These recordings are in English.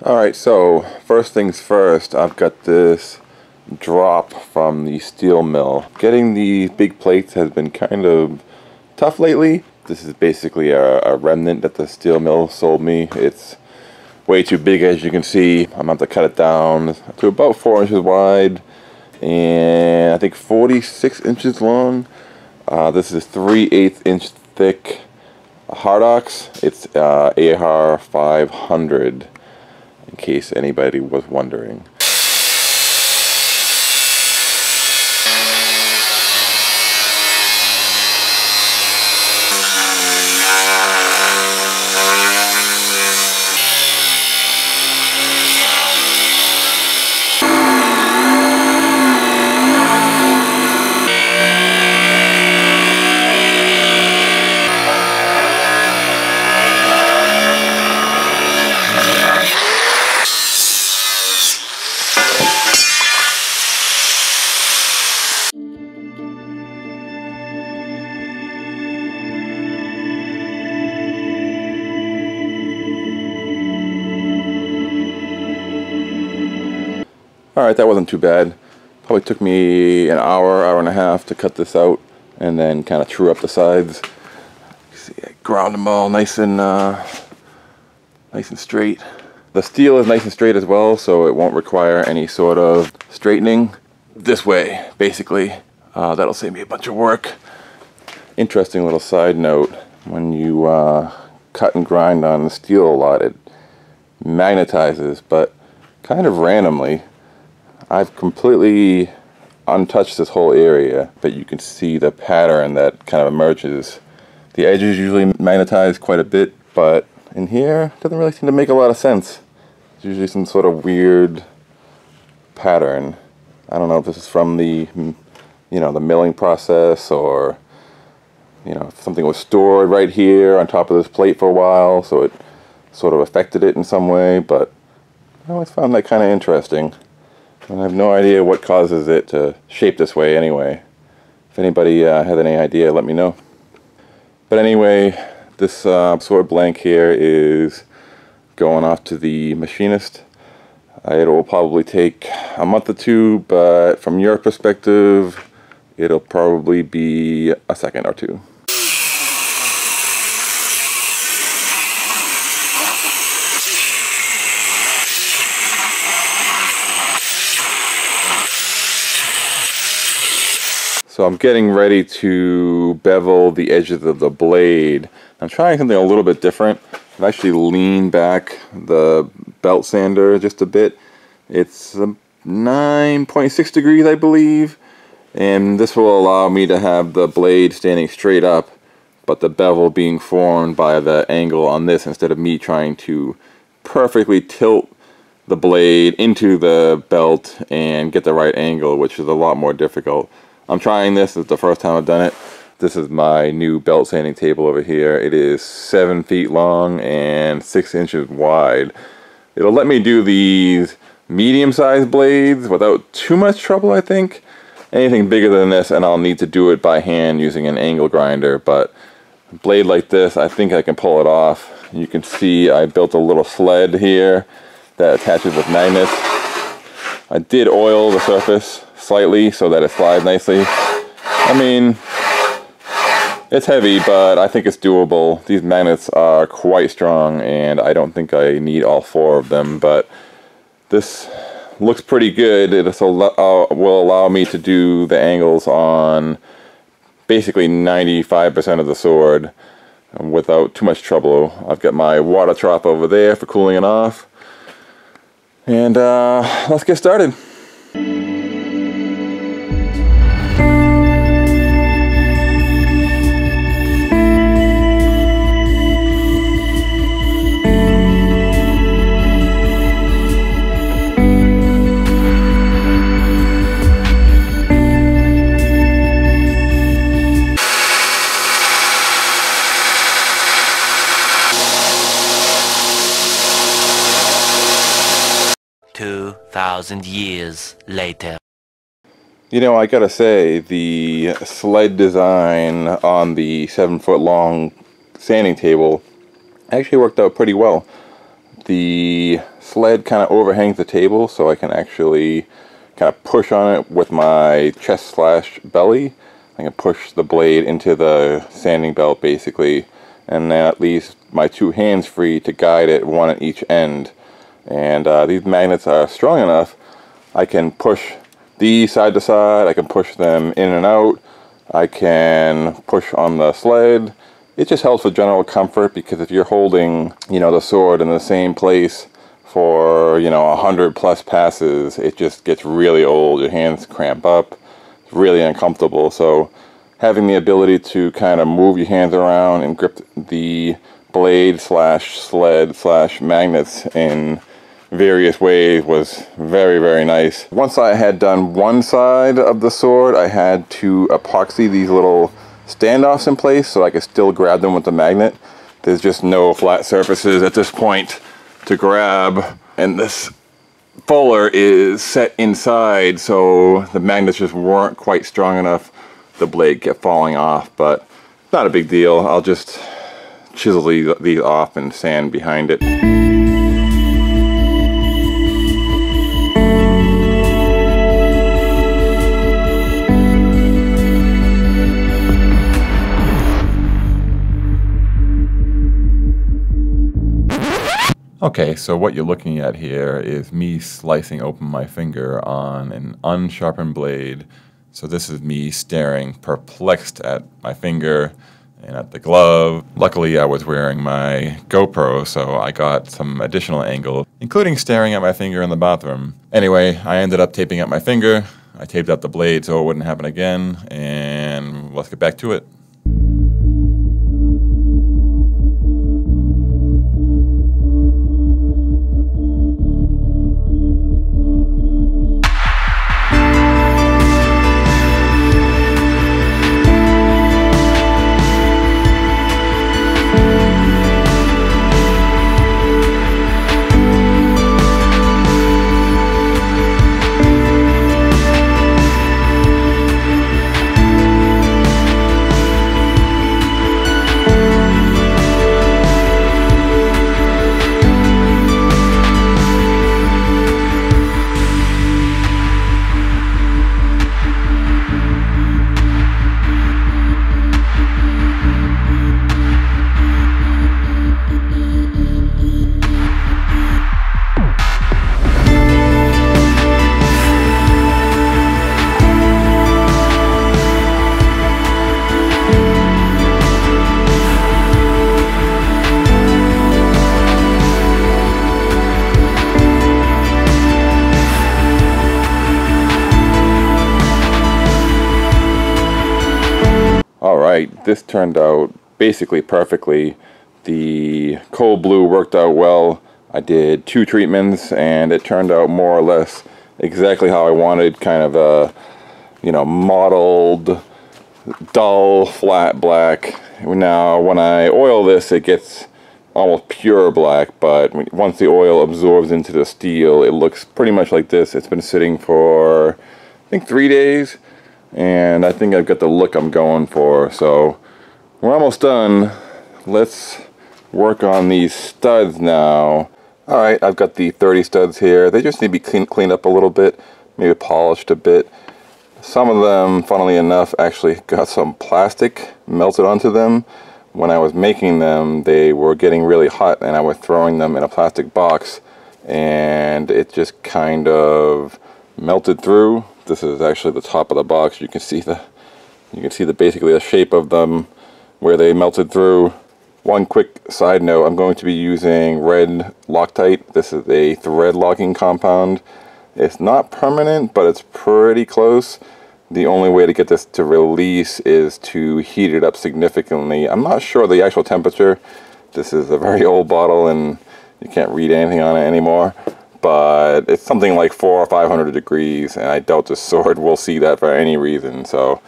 Alright, so first things first, I've got this drop from the steel mill. Getting these big plates has been kind of tough lately. This is basically a remnant that the steel mill sold me. It's way too big, as you can see. I'm going to have to cut it down to about 4 inches wide and I think 46 inches long. This is 3/8 inch thick hardox. It's AHR 500, in case anybody was wondering. Alright, that wasn't too bad. Probably took me an hour and a half to cut this out and then kind of true up the sides. You see, I ground them all nice and straight. The steel is nice and straight as well, so it won't require any sort of straightening. This way, basically. That'll save me a bunch of work. Interesting little side note, when you cut and grind on the steel a lot, it magnetizes, but kind of randomly. I've completely untouched this whole area, but you can see the pattern that kind of emerges. The edges usually magnetize quite a bit, but in here, it doesn't really seem to make a lot of sense. It's usually some sort of weird pattern. I don't know if this is from the, the milling process, or, if something was stored right here on top of this plate for a while, so it sort of affected it in some way, but I always found that kind of interesting. And I have no idea what causes it to shape this way anyway. If anybody has any idea, let me know. But anyway, this sword blank here is going off to the machinist. It will probably take a month or two, but from your perspective, it'll probably be a second or two. So I'm getting ready to bevel the edges of the blade. I'm trying something a little bit different. I've actually leaned back the belt sander just a bit. It's 9.6 degrees, I believe. And this will allow me to have the blade standing straight up, but the bevel being formed by the angle on this, instead of me trying to perfectly tilt the blade into the belt and get the right angle, which is a lot more difficult. I'm trying this. It's the first time I've done it. This is my new belt sanding table over here. It is 7 feet long and 6 inches wide. It'll let me do these medium-sized blades without too much trouble, I think. Anything bigger than this, and I'll need to do it by hand using an angle grinder, but a blade like this, I think I can pull it off. You can see I built a little sled here that attaches with magnets. I did oil the surface slightly so that it slides nicely. I mean, it's heavy, but I think it's doable. These magnets are quite strong, and I don't think I need all 4 of them, but this looks pretty good. It will allow me to do the angles on basically 95% of the sword without too much trouble. I've got my water trough over there for cooling it off. And let's get started. 2,000 years later. You know, I gotta say, the sled design on the 7-foot long sanding table actually worked out pretty well. The sled kind of overhangs the table, so I can actually kind of push on it with my chest / belly. I can push the blade into the sanding belt basically, and that leaves my 2 hands free to guide it, one at each end. And these magnets are strong enough, I can push these side to side, I can push them in and out, I can push on the sled. It just helps with general comfort, because if you're holding, you know, the sword in the same place for, you know, 100+ passes, it just gets really old. Your hands cramp up. It's really uncomfortable. So having the ability to kind of move your hands around and grip the blade / sled / magnets in various ways was very, very nice. Once I had done one side of the sword, I had to epoxy these little standoffs in place so I could still grab them with the magnet. There's just no flat surfaces at this point to grab, and this fuller is set inside, so the magnets just weren't quite strong enough. The blade kept falling off, but not a big deal. I'll just chisel these off and sand behind it. Okay, so what you're looking at here is me slicing open my finger on an unsharpened blade. So this is me staring perplexed at my finger and at the glove. Luckily I was wearing my GoPro, so I got some additional angle, including staring at my finger in the bathroom. Anyway, I ended up taping up my finger. I taped up the blade so it wouldn't happen again, and let's get back to it. Alright, this turned out basically perfectly. The cold blue worked out well. I did 2 treatments and it turned out more or less exactly how I wanted, kind of a, you know, mottled, dull, flat black. Now when I oil this, it gets almost pure black, but once the oil absorbs into the steel, it looks pretty much like this. It's been sitting for, I think, 3 days. And I think I've got the look I'm going for, so we're almost done. Let's work on these studs now. Alright, I've got the 30 studs here. They just need to be cleaned up a little bit, maybe polished a bit. Some of them, funnily enough, actually got some plastic melted onto them. When I was making them, they were getting really hot and I was throwing them in a plastic box and it just kind of melted through. This is actually the top of the box. You can see basically the shape of them where they melted through. One quick side note, I'm going to be using red Loctite. This is a thread locking compound. It's not permanent, but it's pretty close. The only way to get this to release is to heat it up significantly. I'm not sure the actual temperature. This is a very old bottle and you can't read anything on it anymore. But it's something like 400 or 500 degrees, and I doubt this sword will see that for any reason. So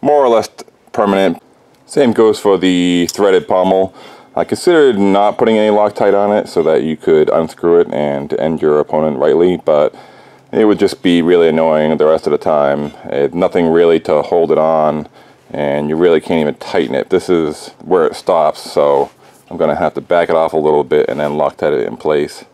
more or less permanent. Same goes for the threaded pommel. I considered not putting any Loctite on it so that you could unscrew it and end your opponent rightly, but it would just be really annoying the rest of the time. Nothing really to hold it on, and you really can't even tighten it. This is where it stops, so I'm going to have to back it off a little bit and then Loctite it in place.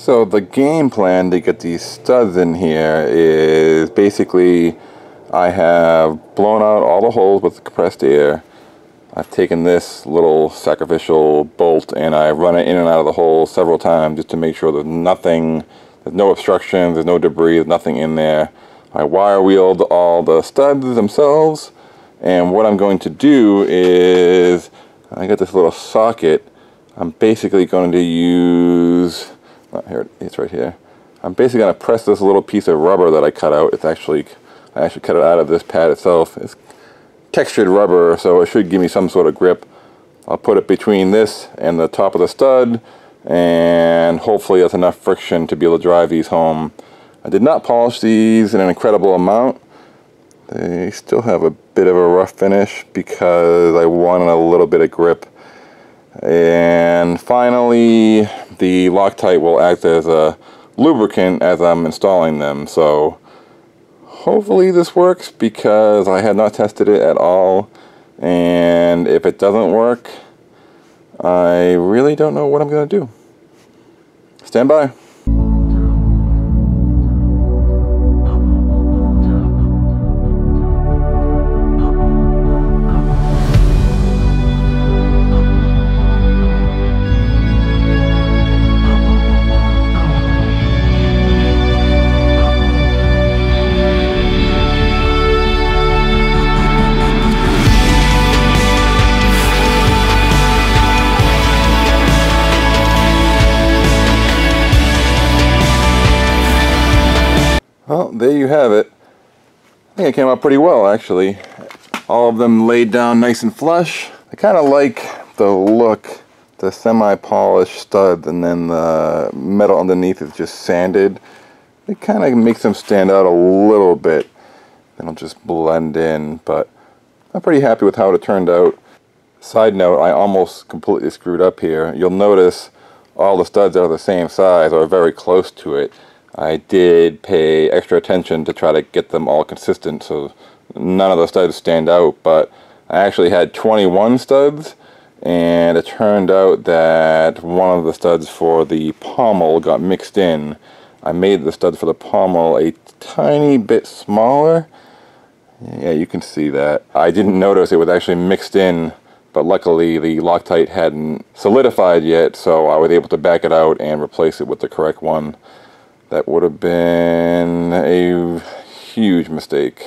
So the game plan to get these studs in here is basically I have blown out all the holes with the compressed air. I've taken this little sacrificial bolt and I run it in and out of the hole several times just to make sure there's nothing, there's no obstructions, there's no debris, there's nothing in there. I wire wheeled all the studs themselves, and what I'm going to do is, I got this little socket. I'm basically going to use, oh, here it's right here. I'm basically going to press this little piece of rubber that I cut out. I actually cut it out of this pad itself. It's textured rubber, so it should give me some sort of grip. I'll put it between this and the top of the stud, and hopefully that's enough friction to be able to drive these home. I did not polish these in an incredible amount. They still have a bit of a rough finish because I wanted a little bit of grip. And finally, the Loctite will act as a lubricant as I'm installing them. So hopefully this works, because I had not tested it at all. And if it doesn't work, I really don't know what I'm going to do. Stand by. Well, there you have it. I think it came out pretty well, actually. All of them laid down nice and flush. I kind of like the look, the semi-polished stud, and then the metal underneath is just sanded. It kind of makes them stand out a little bit. They don't just blend in, but I'm pretty happy with how it turned out. Side note, I almost completely screwed up here. You'll notice all the studs are the same size or very close to it. I did pay extra attention to try to get them all consistent so none of the studs stand out, but I actually had 21 studs, and it turned out that one of the studs for the pommel got mixed in. I made the stud for the pommel a tiny bit smaller. Yeah, you can see that. I didn't notice it was actually mixed in, but luckily the Loctite hadn't solidified yet, so I was able to back it out and replace it with the correct one. That would have been a huge mistake.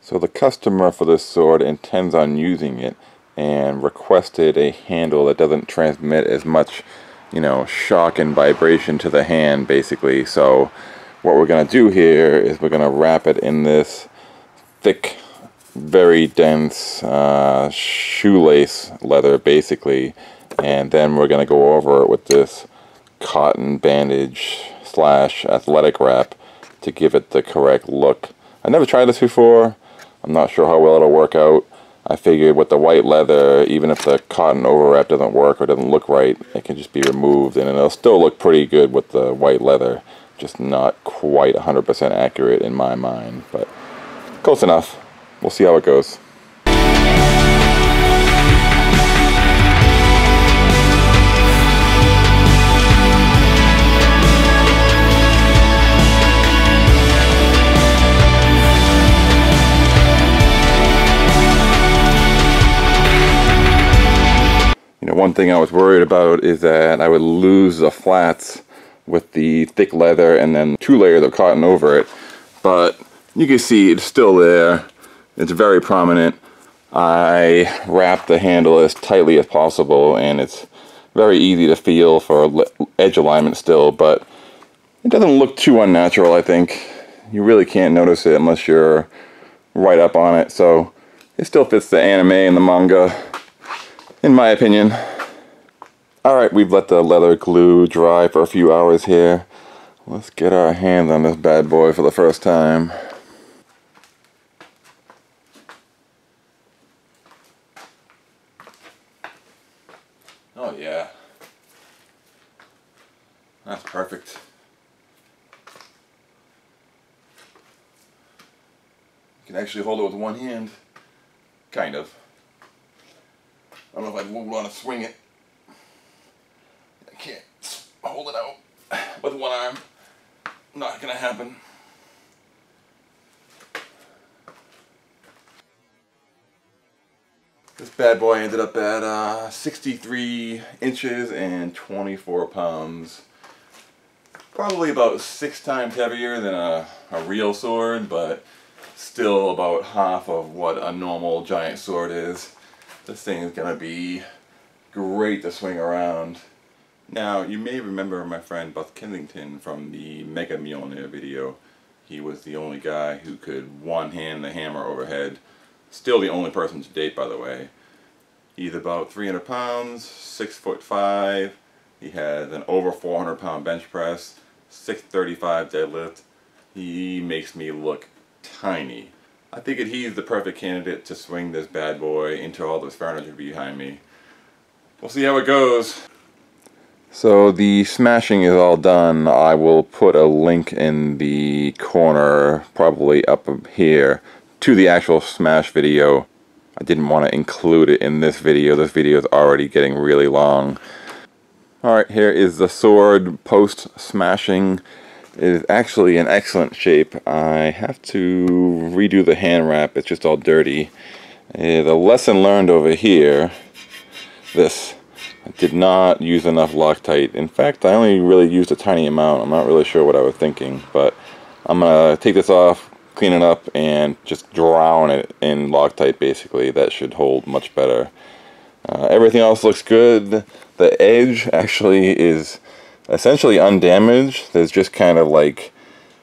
So the customer for this sword intends on using it and requested a handle that doesn't transmit as much, you know, shock and vibration to the hand, basically. So what we're going to do here is we're going to wrap it in this thick, very dense shoelace leather, basically, and then we're going to go over it with this cotton bandage / athletic wrap to give it the correct look. I never tried this before. I'm not sure how well it'll work out. I figured with the white leather, even if the cotton overwrap doesn't work or doesn't look right, it can just be removed and it'll still look pretty good with the white leather. Just not quite 100% accurate in my mind, but close enough. We'll see how it goes. One thing I was worried about is that I would lose the flats with the thick leather and then 2 layers of cotton over it, but you can see it's still there. It's very prominent. I wrapped the handle as tightly as possible, and it's very easy to feel for edge alignment still, but it doesn't look too unnatural, I think. you really can't notice it unless you're right up on it. So it still fits the anime and the manga, in my opinion. Alright, we've let the leather glue dry for a few hours here. Let's get our hands on this bad boy for the first time. Oh yeah. That's perfect. You can actually hold it with one hand. Kind of. I don't know if I'd want to swing it. I can't hold it out with one arm. Not gonna happen. This bad boy ended up at 63 inches and 24 pounds. Probably about 6 times heavier than a real sword, but still about half of what a normal giant sword is. This thing is gonna be great to swing around. Now, you may remember my friend Buff Kensington from the Mega Mjolnir video. He was the only guy who could one-hand the hammer overhead. Still the only person to date, by the way. He's about 300 pounds, 6'5". He has an over 400 pound bench press, 635 deadlift. He makes me look tiny. I figured he's the perfect candidate to swing this bad boy into all this furniture behind me. We'll see how it goes. So the smashing is all done. I will put a link in the corner, probably up here, to the actual smash video. I didn't want to include it in this video. This video is already getting really long. Alright, here is the sword post smashing. It is actually in excellent shape. I have to redo the hand wrap. It's just all dirty. The lesson learned over here, this. I did not use enough Loctite. In fact, I only really used a tiny amount. I'm not really sure what I was thinking, but I'm going to take this off, clean it up, and just drown it in Loctite, basically. That should hold much better. Everything else looks good. The edge actually is essentially undamaged. There's just kind of like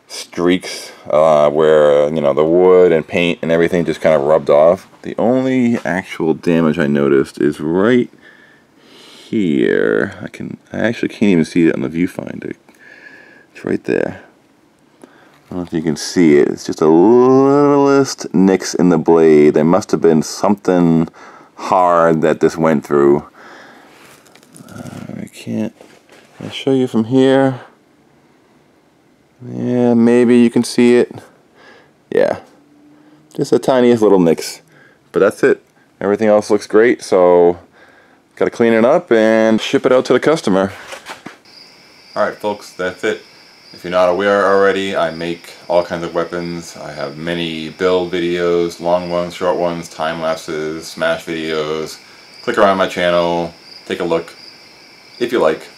streaks where, you know, the wood and paint and everything just kind of rubbed off. The only actual damage I noticed is right here. I actually can't even see it on the viewfinder. It's right there. I don't know if you can see it. It's just a littlest nicks in the blade. There must have been something hard that this went through. I'll show you from here. Yeah, maybe you can see it. Yeah, just the tiniest little nicks. But that's it. Everything else looks great, so got to clean it up and ship it out to the customer. Alright folks, that's it. If you're not aware already, I make all kinds of weapons. I have many build videos, long ones, short ones, time lapses, smash videos. Click around my channel, take a look if you like.